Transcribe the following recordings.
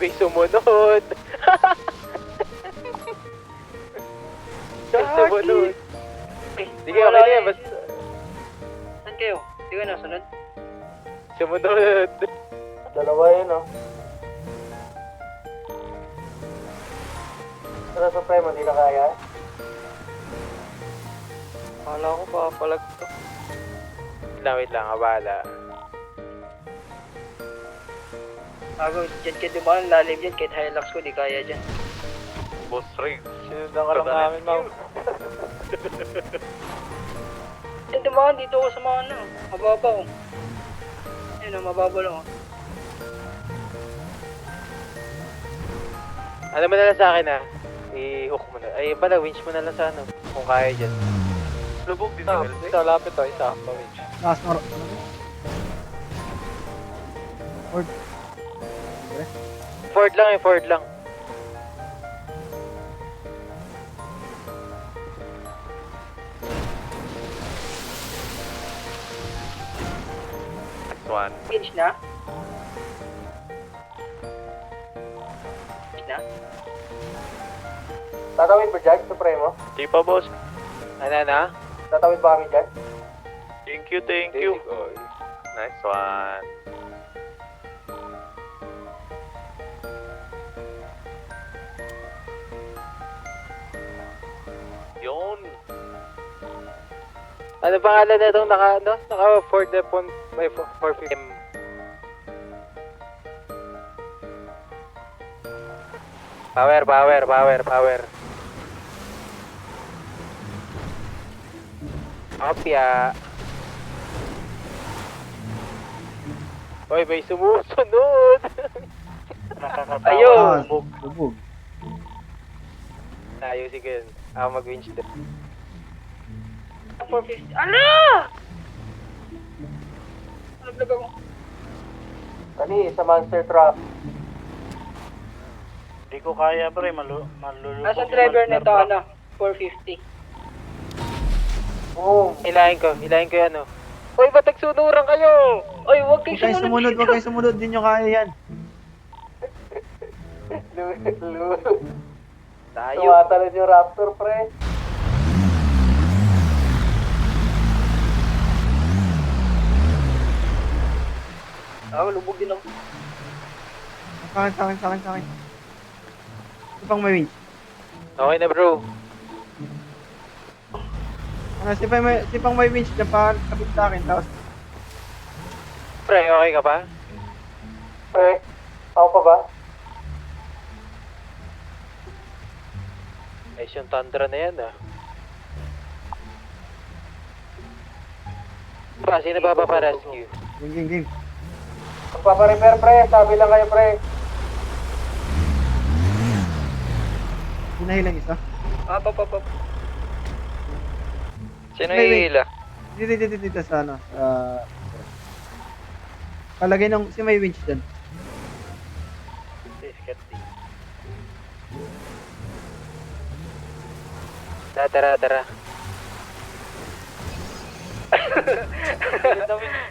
may sumunod. May sumunod. Sige, okay na yan. Basta Saan kayo? Di ko nasunod? sumunod. Dalawa yun, oh. Pero Supremo, di na kaya? Akala ko papalag to. Wait lang, abala. Bago, dyan kayo dumaan, lalim dyan. Kahit Hilux ko, di kaya dyan. Boss Rig. Sinundan ka lang namin, Mau. Dyan dumaan, dito ako sa mga ano. Mababa oh. Ayun oh, mababa lang oh. Ano mo na lang sa akin ha? I-hook mo na. Ay, pala, winch mo na lang sa ano. Kung kaya dyan. Lubog din Isa, isa, lapit to, isa. Pawinch. Last more. Ford. Ford lang eh, Ford lang. Next one. Finish na? Finish na? Tatawid ba dyan, Supremo? Di pa, boss. Ano? Tatawid ba kami dyan? Thank you, thank you. Next one. Yun. Ano pangalan na itong naka Ford na phone by 450M. Power. Opya. Hoy, may sumusunod. Ayun! Lubog. Ayusin ko yun. Ako mag-winch din. 450. Ala! Naglag ako. Kani, sa monster truck. Di ko kaya, pre. Malulubog. Nasaan driver nito, ano? 450. Boom! Hilahin ko yan, oh. Hoy, ba't nagsunuran kayo? Oy, huwag Huwag kayo kayo sumunod, huwag kayo sumunod. Din nyo kaya yan. Tayo. Tumatalon yung Raptor, pre. Ako, lubog din ako. Sa akin. Ito pang may winch. Okay na, bro. Ano, si pang may winch dyan pa kapit sa akin. Tapos, Pre, okay ka pa? Pre, ako pa ba? Ay, yung Tundra na yan, ah. Pa, sino ba rescue? game. Magpaparepair, pre. Sabi lang kayo, pre. Hinahilang isa. Pop. Sino Wait, wait. hihila? Dito sa ano. Palagay ng si may winch dyan. Tara.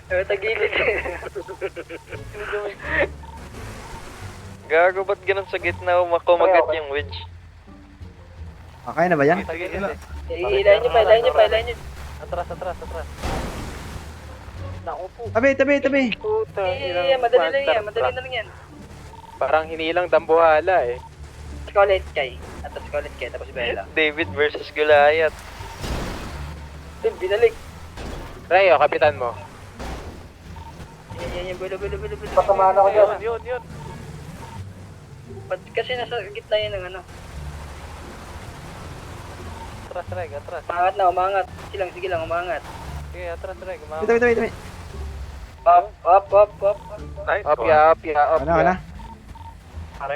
Tagilid. Gago, ba't ganun sa gitna kumagat yung wedge? Kaya na ba yan? Ilayin nyo pa. Atras. Naku po. Tabi. Puta. Madali na lang yan. Parang hinilang dambuhala, eh. Scarlet Kay. Tapos Bella. David versus Goliath. Binalik. Rayo, kapitan mo. Yan, bulo. Patamaan ako dyan. Yun. Kasi nasa gitna yan ng ano. Atras. Umangat. Sige lang, umangat. Sige, atras. Tabi. Up. Nice Opya. Ano?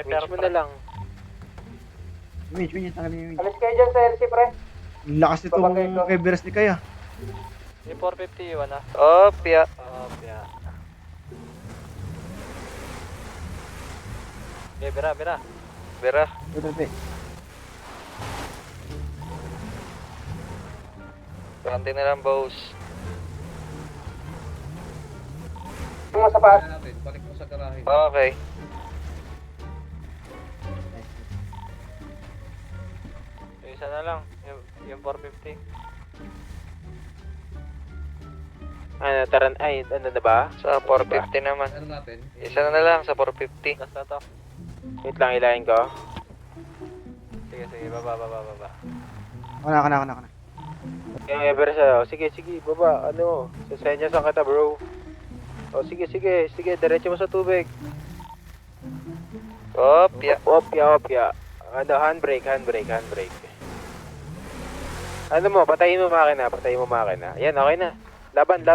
Winch mo na lang. Winch. Tanggalin yung winch. Alis kayo dyan sa LC, pre. Ang lakas nitong Everest ni Kaya. Yung 450 yun, ah. Opya. Okay, Bira. Tabi. Kanti na lang, boss. Yung sa paas. Okay. Isa na lang. Yung 450. Ano, taran, ay, ano na ba? Sa 450 naman. Isa na lang sa 450. Last na to. Wait lang, ilahin ko. Sige, sige. Baba. Ako na. Yung ever sa'yo, sige, baba, ano, sasenyasan kita, bro. O, sige, diretso mo sa tubig. Opya. Opya. Ano, handbrake. Ano mo, patayin mo makina. Yan, okay na. Laban.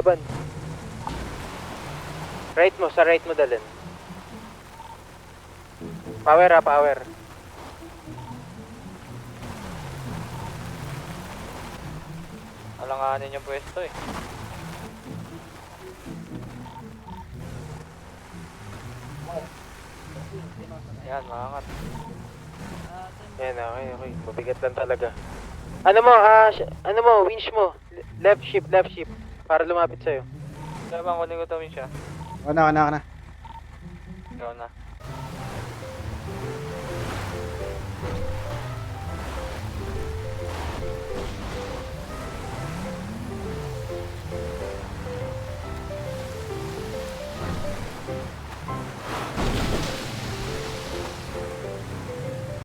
Sa right mo dalhin. Power. Alanganin yung pwesto eh. Yan, makangat. Yan, okay. Mabigat lang talaga. Ano mo, winch mo. Left shift. Para lumapit sa'yo. Kaya bang kunin ko to, Winsha? Ako na. Ikaw na.